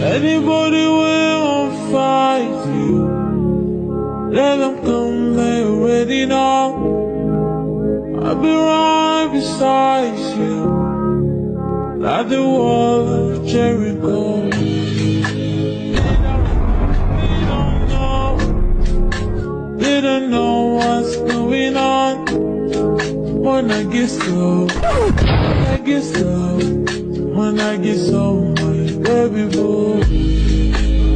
Anybody will fight you, let them come, they already know. I'll be right beside you, like the wall of Jericho. They don't know what's going on. When I get slow, when I get so, my baby boy,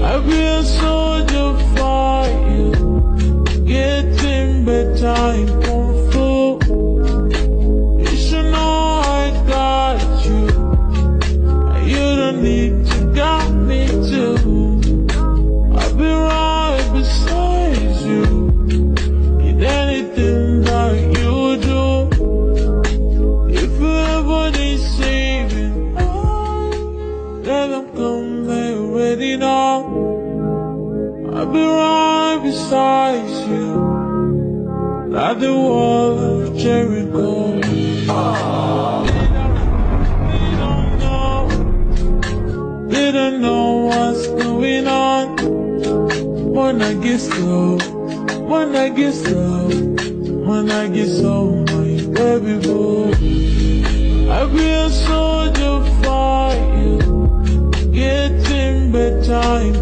I'll be a soldier for you, getting better in Kung Fu. You should know I got you, you don't need to got me too. I'll be right beside you in anything that you do. If you ever need saving, let them come, they already know. I'll be right beside you, like the wall of Jericho. They don't know what's going on. When I get slow, when I get so, my baby boy, I'll be a soldier for you, getting better in